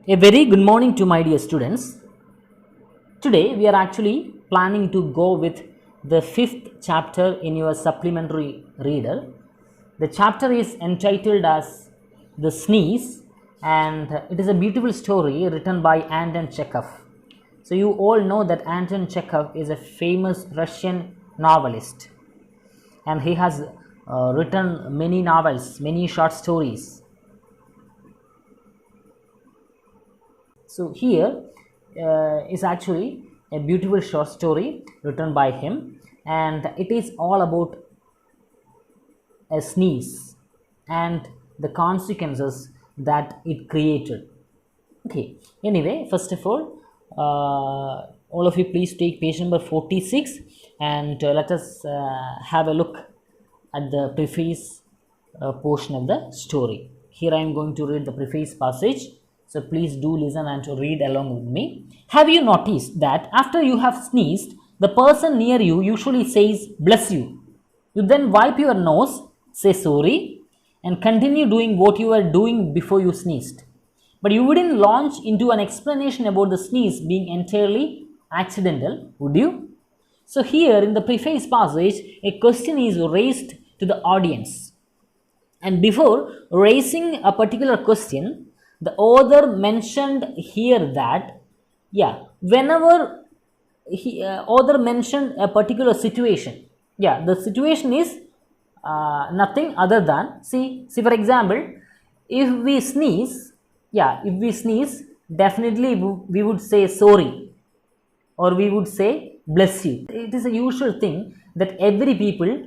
A very good morning to my dear students. Today we are actually planning to go with the fifth chapter in your supplementary reader. The chapter is entitled as The Sneeze, and it is a beautiful story written by Anton Chekhov. So you all know that Anton Chekhov is a famous Russian novelist, and he has written many novels, many short stories. So here is actually a beautiful short story written by him, and it is all about a sneeze and the consequences that it created. Okay, anyway, first of all of you please take page number 46 and let us have a look at the preface portion of the story. Here I am going to read the preface passage, so please do listen and to read along with me. Have you noticed that after you have sneezed, the person near you usually says bless you? You then wipe your nose, say sorry, and continue doing what you were doing before you sneezed. But you wouldn't launch into an explanation about the sneeze being entirely accidental, would you? So here in the preface passage, a question is raised to the audience. And before raising a particular question, the author mentioned here that, whenever author mentioned a particular situation, the situation is nothing other than, see for example, if we sneeze, definitely we would say sorry, or we would say bless you. It is a usual thing that every people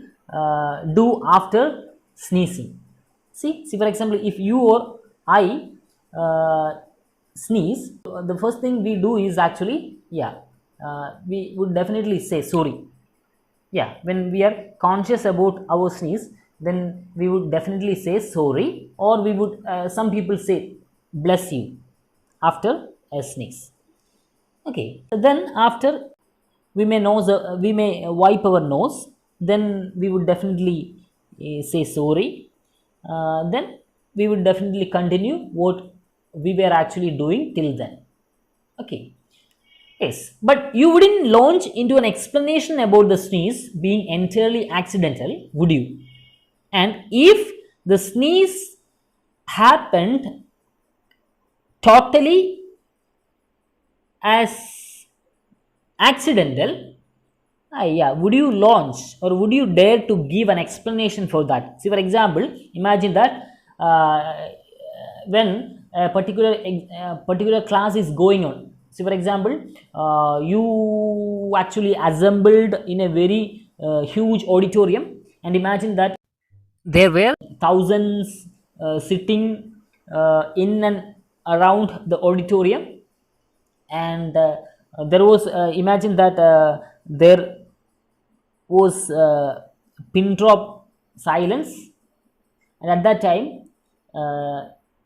do after sneezing. See for example, if you or I sneeze, the first thing we do is actually we would definitely say sorry. When we are conscious about our sneeze, then we would definitely say sorry, or we would some people say bless you after a sneeze. Okay, then after we may wipe our nose, then we would definitely say sorry, then we would definitely continue what we were actually doing till then. Okay, yes, but you wouldn't launch into an explanation about the sneeze being entirely accidental, would you? And if the sneeze happened totally as accidental, would you launch or would you dare to give an explanation for that? See, for example, imagine that when a particular class is going on. See, for example, you actually assembled in a very huge auditorium, and imagine that there were thousands sitting in and around the auditorium, and there was imagine that there was pin drop silence, and at that time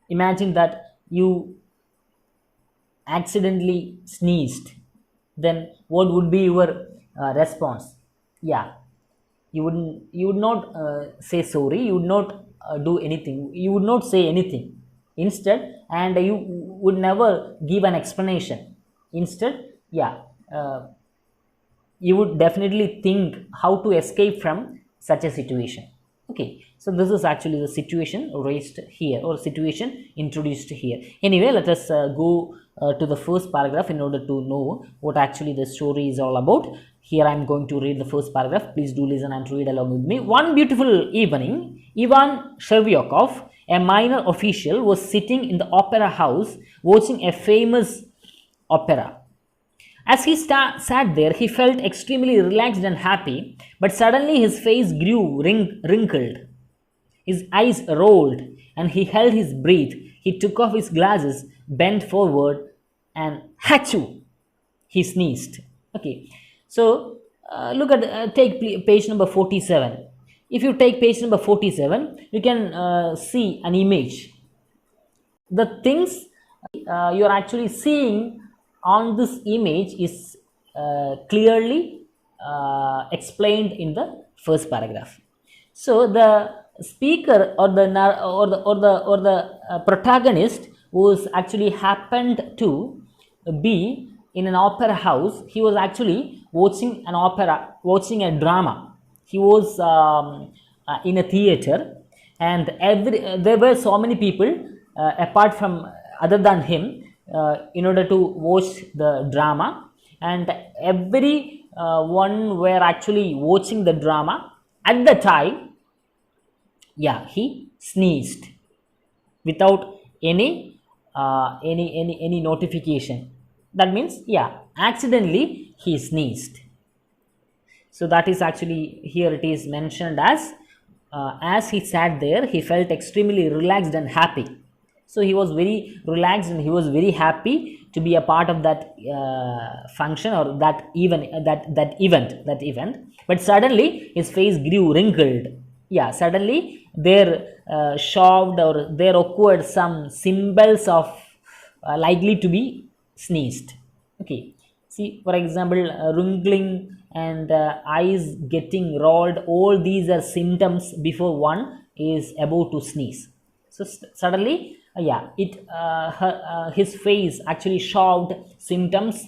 imagine that you accidentally sneezed. Then what would be your response? You would not say sorry, you would not do anything, you would not say anything instead, and you would never give an explanation. Instead, you would definitely think how to escape from such a situation. Okay, so this is actually the situation raised here, or situation introduced here. Anyway, let us go to the first paragraph in order to know what actually the story is all about. Here I am going to read the first paragraph. Please do listen and read along with me. One beautiful evening, Ivan Shervyakov, a minor official, was sitting in the opera house watching a famous opera. As he sat there, he felt extremely relaxed and happy, but suddenly his face grew wrinkled. His eyes rolled, and he held his breath. He took off his glasses, bent forward, and "Hachoo!" he sneezed. Okay, so look at take page number 47. If you take page number 47, you can see an image. The things you are actually seeing on this image is clearly explained in the first paragraph. So the speaker or the protagonist was actually happened to be in an opera house. He was actually watching an opera, watching a drama. He was in a theater, and there were so many people apart from other than him in order to watch the drama, and every one were actually watching the drama. At the time, yeah, he sneezed without any notification. That means, yeah, accidentally he sneezed. So that is actually, here it is mentioned as he sat there, he felt extremely relaxed and happy. So he was very relaxed and he was very happy to be a part of that function, or that event. But suddenly his face grew wrinkled. Yeah, suddenly there shoved, or there occurred some symbols of likely to be sneezed. Okay, see, for example, wrinkling and eyes getting rolled, all these are symptoms before one is about to sneeze. So suddenly, his face actually showed symptoms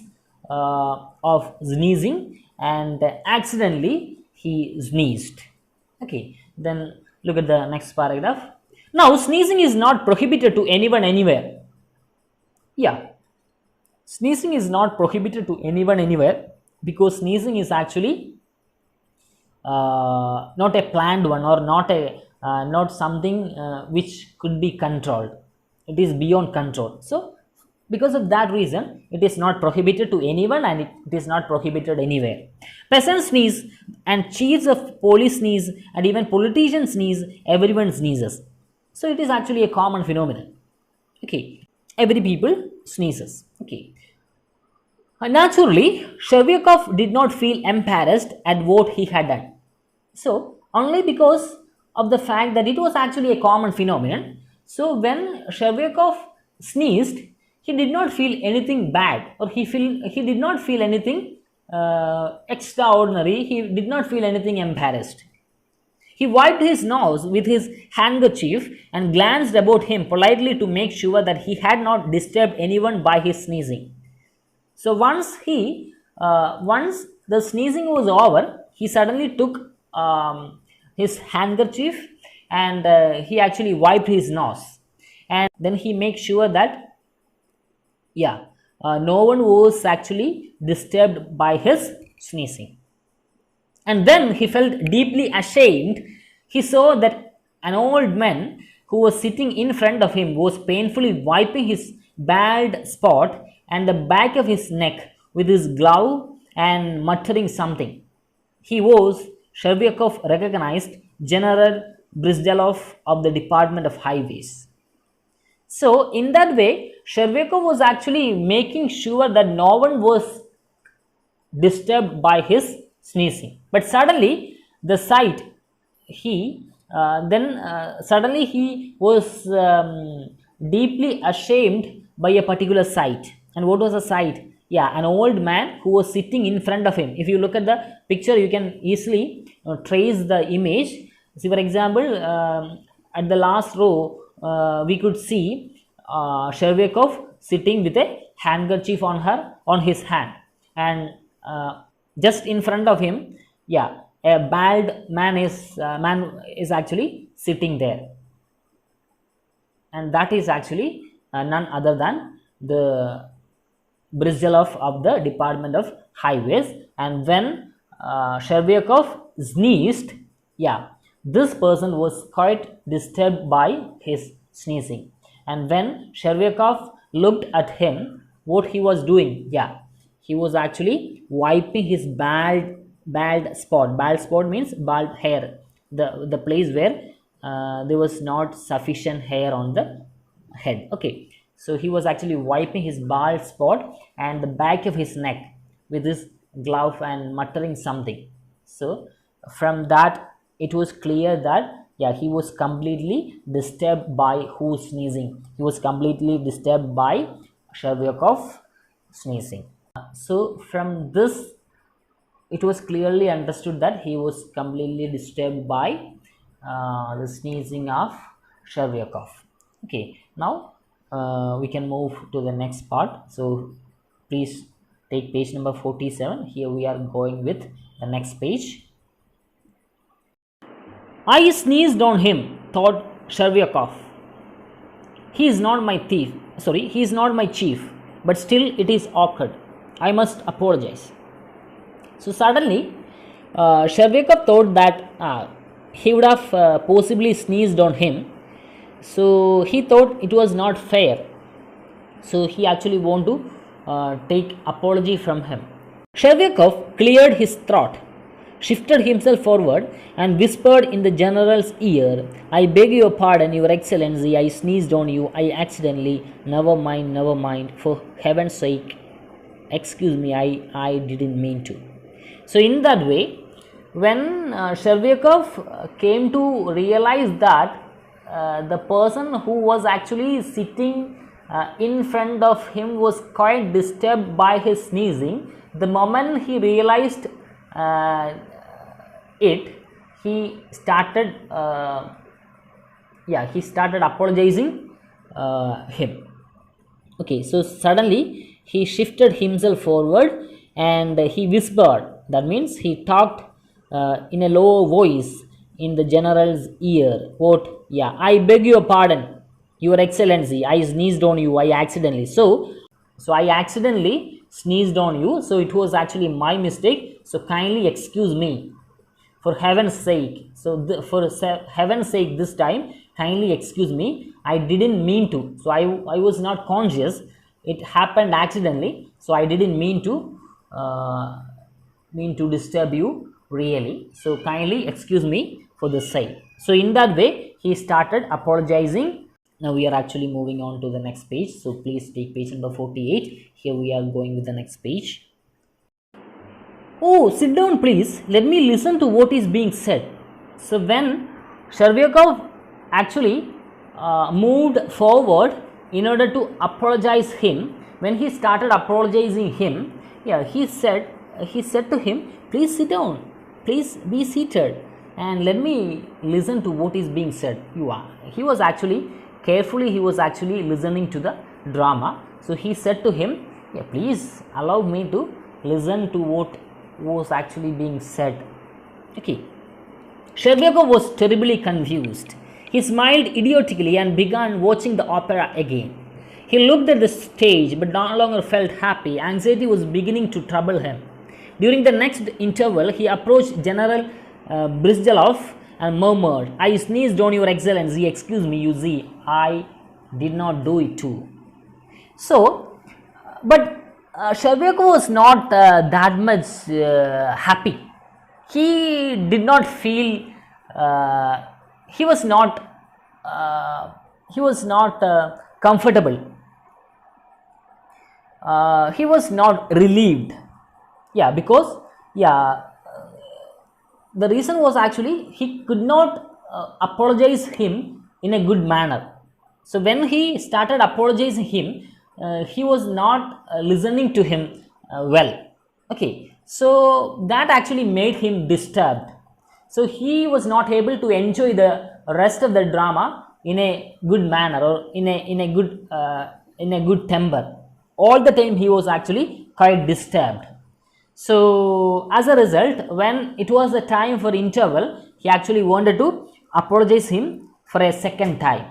of sneezing, and accidentally he sneezed. Okay, then look at the next paragraph. Now, sneezing is not prohibited to anyone anywhere. Yeah, sneezing is not prohibited to anyone anywhere, because sneezing is actually not a planned one, or not something which could be controlled. It is beyond control. So because of that reason, it is not prohibited to anyone, and it is not prohibited anywhere. Peasants sneeze, and chiefs of police sneeze, and even politicians sneeze. Everyone sneezes. So it is actually a common phenomenon. Okay, every people sneezes. Okay. Naturally, Shcherbakov did not feel embarrassed at what he had done. So, only because of the fact that it was actually a common phenomenon, so when Shcherbakov sneezed, he did not feel anything bad, or he did not feel anything extraordinary. He did not feel anything embarrassed. He wiped his nose with his handkerchief and glanced about him politely to make sure that he had not disturbed anyone by his sneezing. So once the sneezing was over, he suddenly took his handkerchief, and he actually wiped his nose, and then he made sure that no one was actually disturbed by his sneezing. And then he felt deeply ashamed. He saw that an old man who was sitting in front of him was painfully wiping his bald spot and the back of his neck with his glove and muttering something. He was, Shcherbakov recognized, General Brizdelov of the Department of Highways. So in that way, Shcherbakov was actually making sure that no one was disturbed by his sneezing. But suddenly the sight, suddenly he was deeply ashamed by a particular sight. And what was the sight? Yeah, an old man who was sitting in front of him. If you look at the picture, you can easily trace the image. See, for example, at the last row, we could see Shcherbakov sitting with a handkerchief on his hand, and just in front of him, a bald man is actually sitting there, and that is actually none other than the Brizdelov of the Department of Highways. And when Shcherbakov sneezed, this person was quite disturbed by his sneezing. And when Shcherbakov looked at him, what he was doing, he was actually wiping his bald spot. Bald spot means bald hair, the place where there was not sufficient hair on the head. Okay, so he was actually wiping his bald spot and the back of his neck with his glove and muttering something. So from that, it was clear that he was completely disturbed by who's sneezing. He was completely disturbed by Shcherbakov sneezing. So from this, it was clearly understood that he was completely disturbed by the sneezing of Shcherbakov. Okay, now we can move to the next part. So please take page number 47. Here we are going with the next page. I sneezed on him, thought Shervyakov. He is not my thief. Sorry, he is not my chief. But still, it is awkward. I must apologize. So suddenly, Shervyakov thought that he would have possibly sneezed on him. So he thought it was not fair. So he actually want to take apology from him. Shervyakov cleared his throat, shifted himself forward, and whispered in the general's ear, I beg your pardon, your excellency, I sneezed on you, I accidentally, never mind, for heaven's sake, excuse me, I didn't mean to. So in that way, when Shervyakov came to realize that the person who was actually sitting in front of him was quite disturbed by his sneezing, the moment he realized he started apologizing him. Okay, so suddenly he shifted himself forward and he whispered. That means he talked in a low voice in the general's ear. What? Yeah, I beg your pardon, your excellency, I sneezed on you, I accidentally. So I accidentally sneezed on you, so it was actually my mistake, so kindly excuse me, for heaven's sake. So for heaven's sake, this time kindly excuse me, I didn't mean to. So I was not conscious, it happened accidentally, so I didn't mean to disturb you really, so kindly excuse me for this sake. So in that way he started apologizing. Now we are actually moving on to the next page, so please take page number 48. Here we are going with the next page. Oh, sit down please, let me listen to what is being said. So when Shervyakov actually moved forward in order to apologize him, when he started apologizing him, he said to him, please sit down, please be seated and let me listen to what is being said. He was actually listening to the drama. So he said to him, please allow me to listen to what was actually being said. Okay. Shervyakov was terribly confused. He smiled idiotically and began watching the opera again. He looked at the stage but no longer felt happy. Anxiety was beginning to trouble him. During the next interval, he approached General Brizgalov and murmured, I sneezed on your excellency, excuse me, you see, I did not do it too. So, but Shervyakov was not that much happy. He did not feel, he was not comfortable. He was not relieved. Because the reason was actually he could not apologize him in a good manner. So when he started apologizing him, he was not listening to him well. Okay, so that actually made him disturbed. So he was not able to enjoy the rest of the drama in a good manner or in a good temper. All the time he was actually quite disturbed. So as a result, when it was the time for interval, he actually wanted to apologize him for a second time.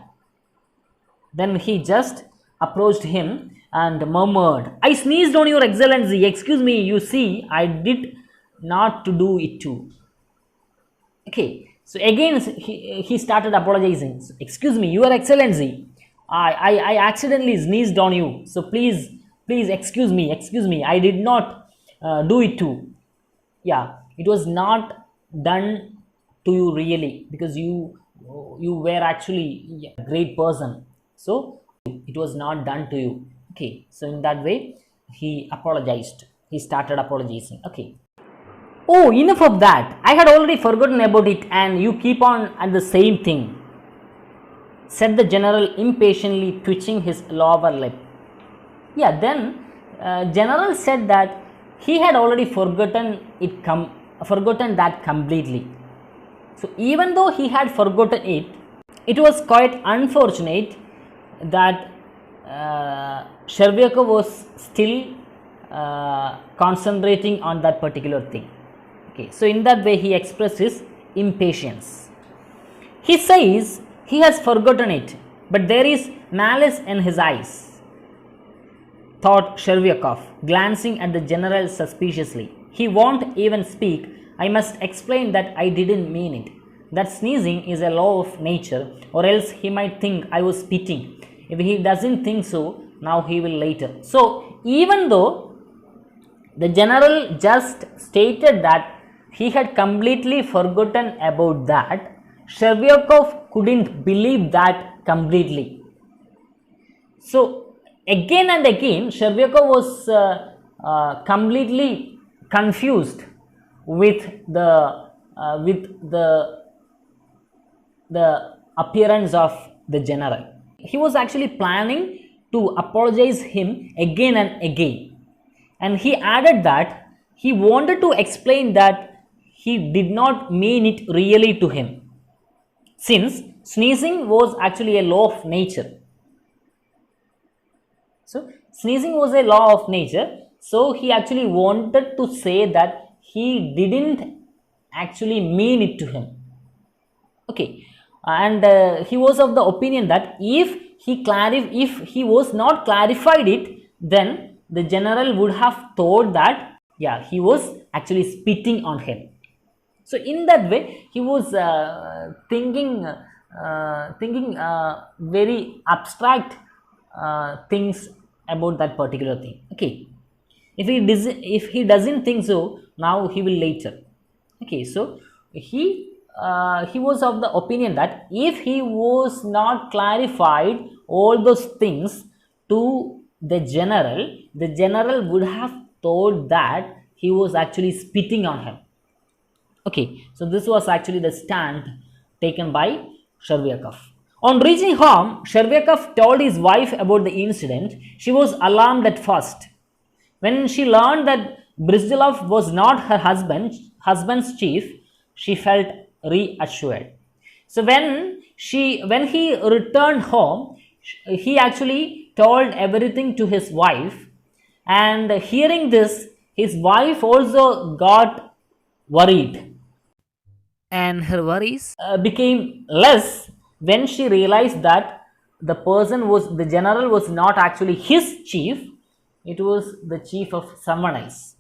Then he just approached him and murmured, I sneezed on your excellency, excuse me, you see, I did not to do it too. Okay, so again he started apologizing. Excuse me, your excellency, I accidentally sneezed on you, so please excuse me, I did not do it too. It was not done to you really, because you were actually a great person, so it was not done to you. Okay, so in that way he apologized, he started apologizing. Okay, oh, enough of that, I had already forgotten about it and you keep on at the same thing, said the general impatiently, twitching his lower lip. Then general said that he had already forgotten that completely. So even though he had forgotten it, it was quite unfortunate that Shervyakov was still concentrating on that particular thing. Okay, so in that way he expressed his impatience. He says he has forgotten it, but there is malice in his eyes, thought Shervyakov, glancing at the general suspiciously. He won't even speak. I must explain that I didn't mean it. That sneezing is a law of nature, or else he might think I was spitting. If he doesn't think so, now he will later. So, even though the general just stated that he had completely forgotten about that, Shervyakov couldn't believe that completely. So, again and again, Shervyakov was completely confused with the appearance of the general. He was actually planning to apologize him again and again, and he added that he wanted to explain that he did not mean it really to him, since sneezing was actually a law of nature. So, sneezing was a law of nature, so he actually wanted to say that he didn't actually mean it to him. Okay, and he was of the opinion that if he was not clarified it, then the general would have thought that he was actually spitting on him. So in that way he was thinking very abstract things about that particular thing. Okay, if he doesn't think so, now he will later. Okay, so he was of the opinion that if he was not clarified all those things to the general would have thought that he was actually spitting on him. Okay, so this was actually the stand taken by Shervyakov. On reaching home, Shervyakov told his wife about the incident. She was alarmed at first. When she learned that Bryzdilov was not her husband's chief, she felt reassured. So when he returned home, he actually told everything to his wife, and hearing this, his wife also got worried, and her worries became less when she realized that the general was not actually his chief, it was the chief of someone else.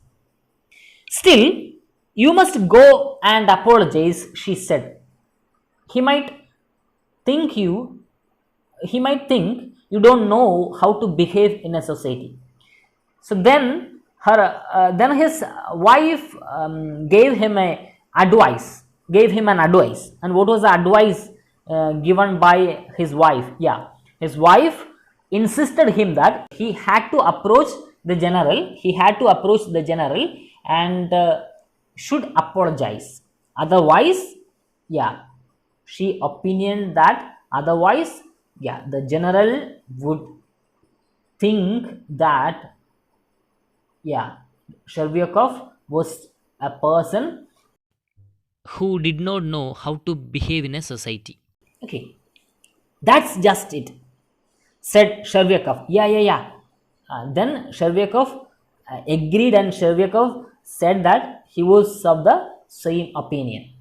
Still, you must go and apologize, she said. He might think you don't know how to behave in a society. So then his wife gave him an advice. And what was the advice given by his wife? His wife insisted him that he had to approach the general. And should apologize. Otherwise, she opinioned that otherwise, the general would think that Shervyakov was a person who did not know how to behave in a society. Okay, that's just it, said Shervyakov. Then Shervyakov agreed, and Shervyakov said that he was of the same opinion.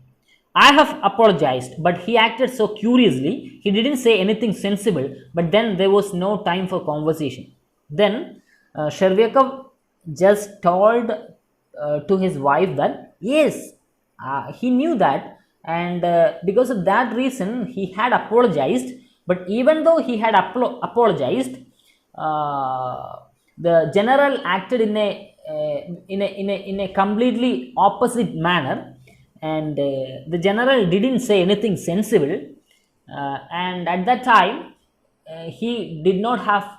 I have apologized, but he acted so curiously. He didn't say anything sensible, but then there was no time for conversation. Then Shervyakov just told to his wife that yes, he knew that, and because of that reason he had apologized. But even though he had apologized, the general acted in a completely opposite manner, and the general didn't say anything sensible, and at that time he did not have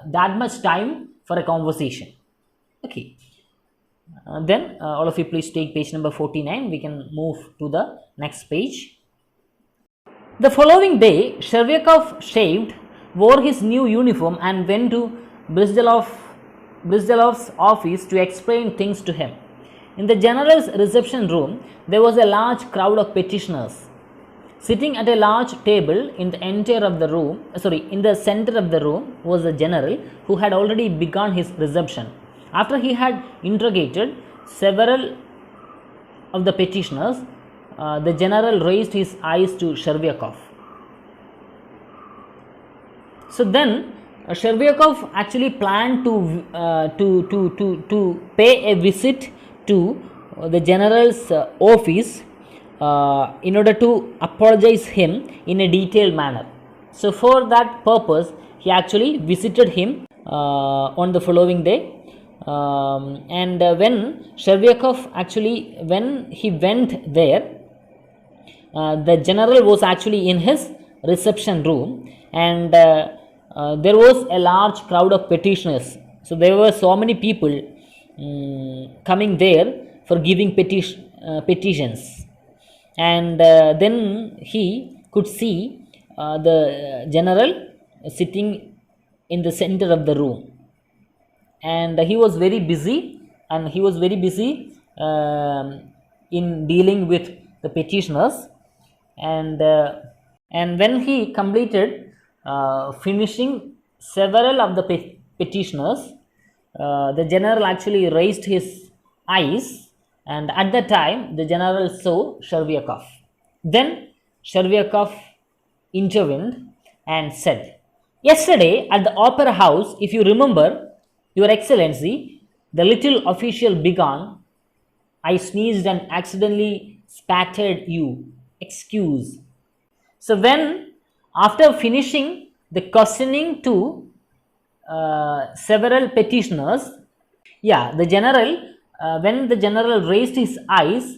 that much time for a conversation. Okay, then all of you please take page number 49. We can move to the next page. The following day, Shervyakov shaved, wore his new uniform, and went to Bryzdilov's office to explain things to him. In the general's reception room, there was a large crowd of petitioners. Sitting at a large table in the in the center of the room was the general who had already begun his reception. After he had interrogated several of the petitioners, the general raised his eyes to Shervyakov. So then Shervyakov actually planned to pay a visit to the general's office in order to apologize him in a detailed manner. So for that purpose, he actually visited him on the following day. And when Shervyakov actually, when he went there, the general was actually in his reception room, and there was a large crowd of petitioners. So there were so many people coming there for giving petitions, and then he could see the general sitting in the center of the room, and he was very busy, in dealing with the petitioners, and when he completed finishing several of the petitioners, the general actually raised his eyes, and at that time the general saw Shervyakov. Then Shervyakov intervened and said, "Yesterday at the opera house, if you remember, Your Excellency, the little official began, I sneezed and accidentally spattered you. Excuse." So when, after finishing the questioning to several petitioners, the general, when the general raised his eyes,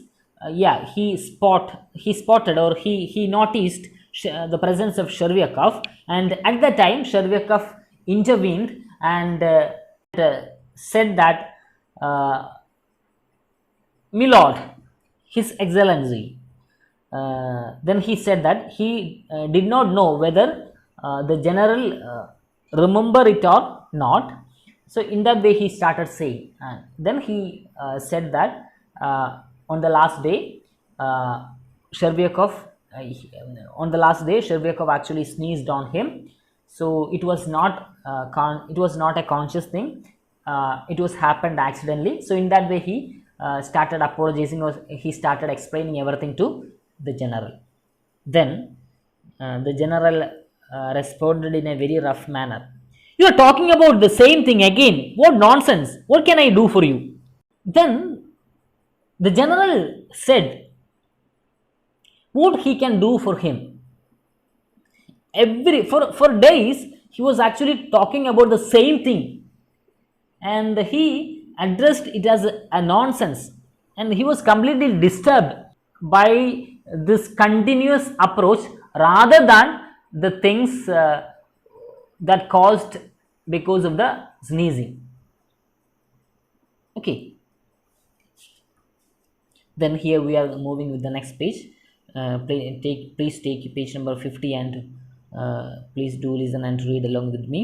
he spotted, or he noticed the presence of Shervyakov, and at that time Shervyakov intervened and said that, "My His Excellency." Then he said that he did not know whether the general remember it or not. So in that way he started saying, and then he said that on the last day Shervyakov actually sneezed on him. So it was not a conscious thing. It was happened accidentally. So in that way he started apologizing, or he started explaining everything to the general. Then the general responded in a very rough manner. "You are talking about the same thing again. What nonsense! What can I do for you?" Then the general said what he can do for him. For days he was actually talking about the same thing, and he addressed it as a nonsense, and he was completely disturbed by this continuous approach rather than the things that caused because of the sneezing. Okay, then here we are moving with the next page. Please take page number 50, and please do listen and read along with me.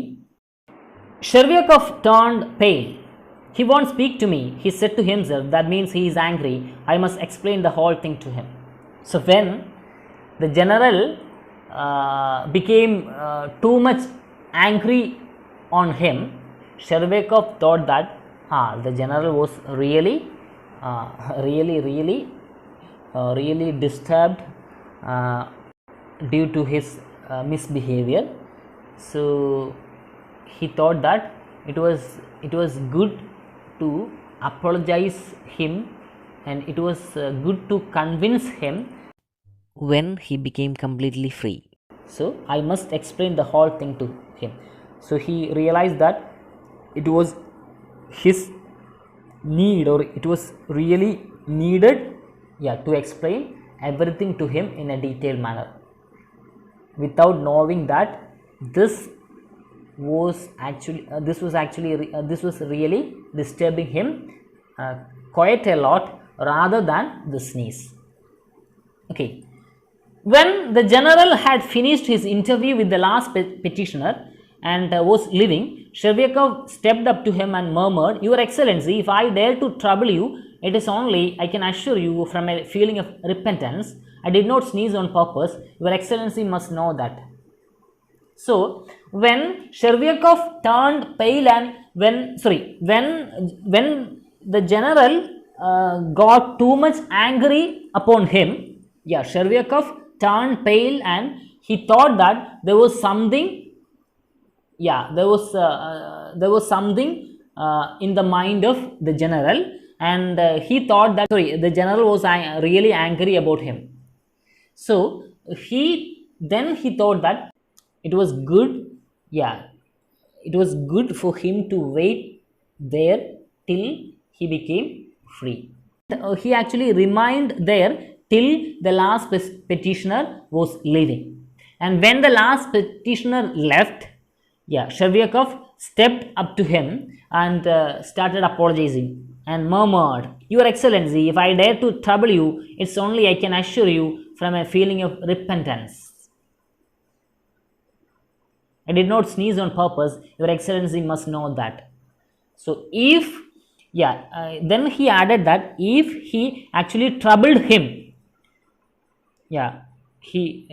Shervyakov turned pale. "He won't speak to me," he said to himself. "That means he is angry. I must explain the whole thing to him." So when the general became too much angry on him, Shervyakov thought that the general was really disturbed due to his misbehavior. So he thought that it was good to apologize him, and it was good to convince him when he became completely free. So I must explain the whole thing to him. So he realized that it was his need, or it was really needed to explain everything to him in a detailed manner, without knowing that this was really disturbing him quite a lot, rather than the sneeze. Okay, when the general had finished his interview with the last petitioner and was leaving, Shervyakov stepped up to him and murmured, "Your Excellency, if I dare to trouble you, it is only, I can assure you, from a feeling of repentance. I did not sneeze on purpose. Your Excellency must know that. So when Chervyakov turned pale and when the general got too much angry upon him, yeah, Chervyakov turned pale and he thought that there was something, yeah, there was something in the mind of the general, and he thought that the general was really angry about him. So he thought that it was good, yeah, it was good for him to wait there till he became free. He actually remained there till the last petitioner was leaving. And when the last petitioner left, yeah, Chervyakov stepped up to him and started apologizing and murmured, "Your Excellency, if I dare to trouble you, it's only, I can assure you, from a feeling of repentance. I did not sneeze on purpose. Your Excellency must know that." So if, yeah, then he added that if he actually troubled him, yeah, he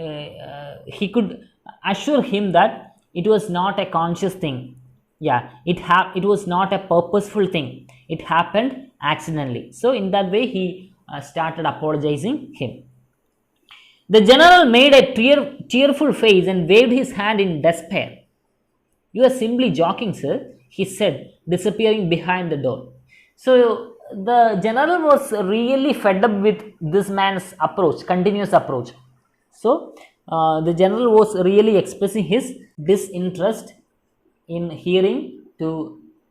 could assure him that it was not a conscious thing, yeah, it was not a purposeful thing, it happened accidentally. So in that way he started apologizing him. The general made a tearful face and waved his hand in despair. "You are simply joking, sir," he said, disappearing behind the door. So the general was really fed up with this man's approach, continuous approach. So the general was really expressing his disinterest in hearing to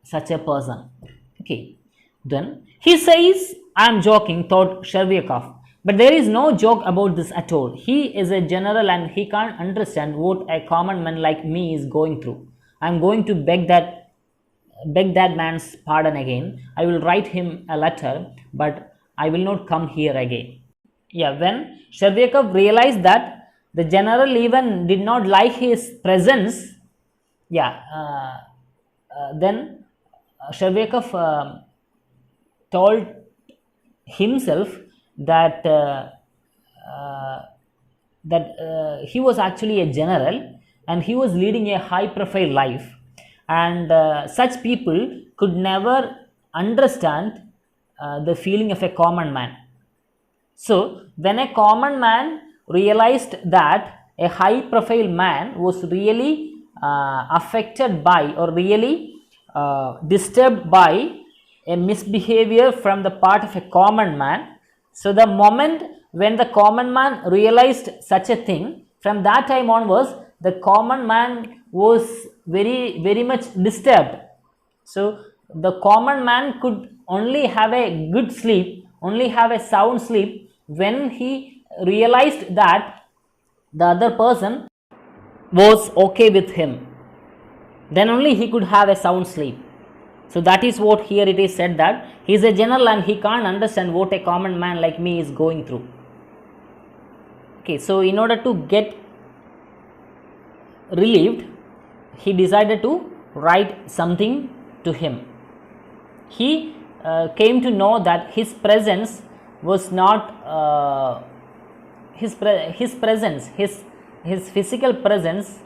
such a person. Okay, then he says, "I am joking," thought Chervyakov. But there is no joke about this at all. He is a general and he can't understand what a common man like me is going through. I am going to beg that man's pardon again. I will write him a letter, but I will not come here again. Yeah, when Chervyakov realized that the general even did not like his presence, yeah, then Chervyakov told himself that he was actually a general and he was leading a high profile life, and such people could never understand the feeling of a common man. So when a common man realized that a high profile man was really affected by or really disturbed by a misbehavior from the part of a common man, so the moment when the common man realized such a thing, from that time onwards the common man was very much disturbed. So the common man could only have a good sleep, only have a sound sleep when he realized that the other person was okay with him. Then only he could have a sound sleep. So that is what here it is said, that he is a general and he can't understand what a common man like me is going through. Okay, so in order to get relieved, he decided to write something to him. He came to know that his presence was not his physical presence,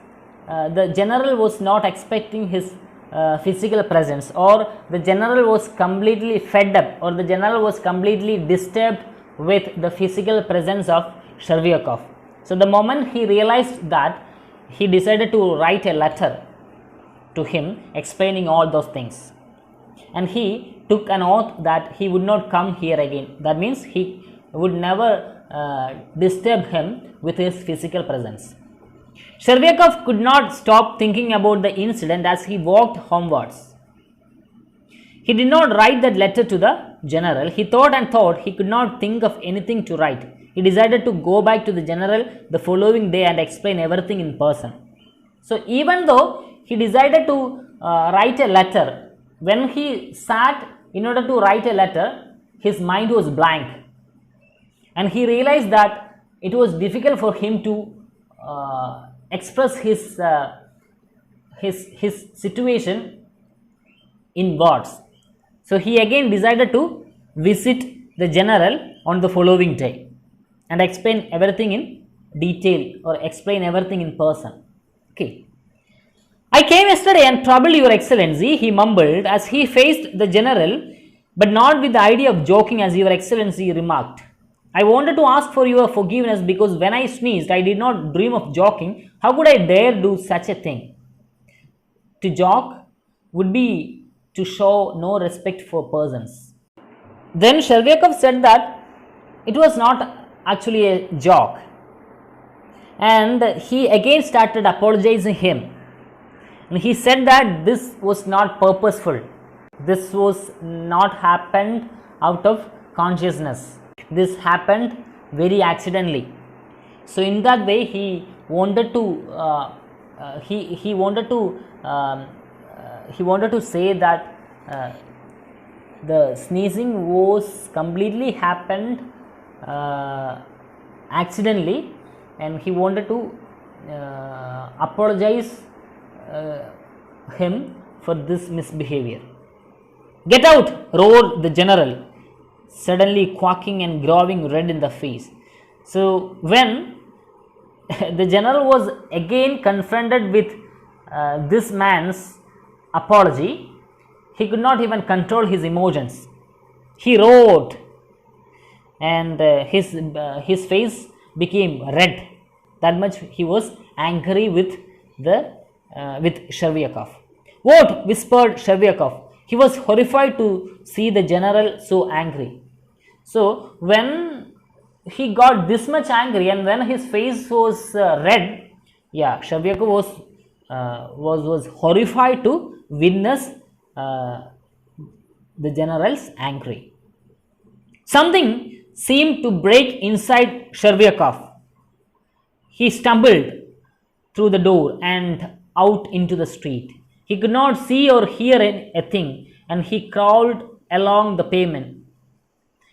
the general was not expecting his physical presence, or the general was completely fed up, or the general was completely disturbed with the physical presence of Chervyakov. So the moment he realized that, he decided to write a letter to him explaining all those things, and he took an oath that he would not come here again. That means he would never disturb him with his physical presence. Chervyakov could not stop thinking about the incident as he walked homewards. He did not write that letter to the general. He thought and thought, he could not think of anything to write. He decided to go back to the general the following day and explain everything in person. So even though he decided to write a letter, when he sat in order to write a letter, his mind was blank, and he realized that it was difficult for him to express his situation in words. So he again decided to visit the general on the following day, and explain everything in detail or explain everything in person. Okay. I came yesterday and troubled your excellency, he mumbled as he faced the general, but not with the idea of joking, as your excellency remarked. I wanted to ask for your forgiveness because when I sneezed, I did not dream of joking. How could I dare do such a thing? To joke would be to show no respect for persons. Then Shervyakov said that it was not actually a joke, and he again started apologizing him. And he said that this was not purposeful. This was not happened out of consciousness. This happened very accidentally. So in that way, he wanted to he wanted to say that the sneezing was completely happened accidentally, and he wanted to apologize him for this misbehavior. Get out! Roared the general, suddenly quaking and growing red in the face. So when the general was again confronted with this man's apology, he could not even control his emotions. He roared, and his face became red. That much he was angry with Shervyakov. What? Whispered Shervyakov. He was horrified to see the general so angry. So when he got this much angry and when his face was red, Shervyakov was horrified to witness the general's angry. Something seemed to break inside Shervyakov. He stumbled through the door and out into the street. He could not see or hear a thing, and he crawled along the pavement.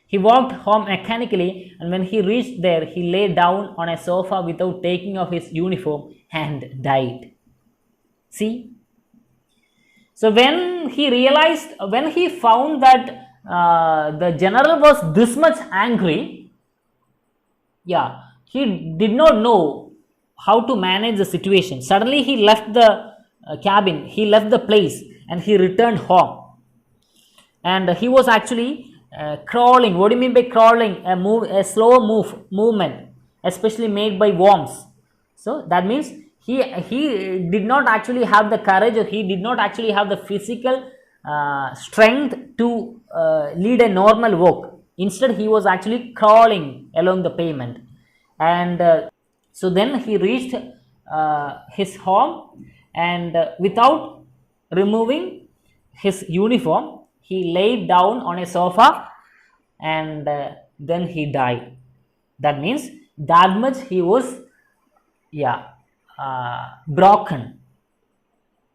He walked home mechanically, and when he reached there, he lay down on a sofa without taking off his uniform and died. See? So when he found that the general was this much angry, he did not know how to manage the situation. Suddenly he left the cabin, he left the place, and he returned home. And he was actually crawling. What do you mean by crawling? A slow movement, especially made by worms. So that means he did not actually have the courage, or he did not actually have the physical strength to lead a normal walk. Instead, he was actually crawling along the pavement. And so then he reached his home, and without removing his uniform, he laid down on a sofa, and then he died. That means that much he was broken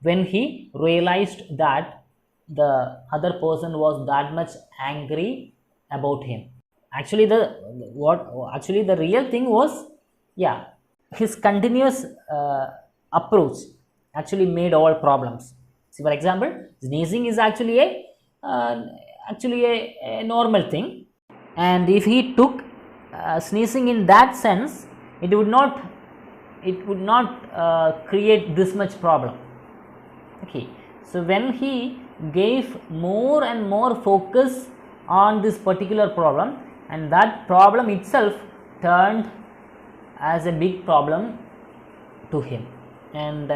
when he realized that the other person was that much angry about him. Actually, the real thing was his continuous approach actually made all problems. See, for example, sneezing is actually a normal thing, and if he took sneezing in that sense, it would not create this much problem. Okay, so when he gave more and more focus on this particular problem, and that problem itself turned as a big problem to him, and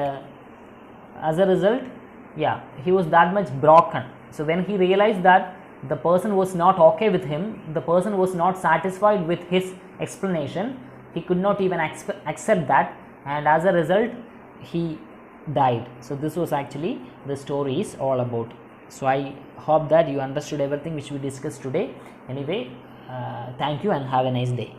as a result, he was that much broken. So when he realized that the person was not okay with him, the person was not satisfied with his explanation, he could not even accept that, and as a result he died. So this was actually the story is all about. So I hope that you understood everything which we discussed today. Anyway, thank you and have a nice day.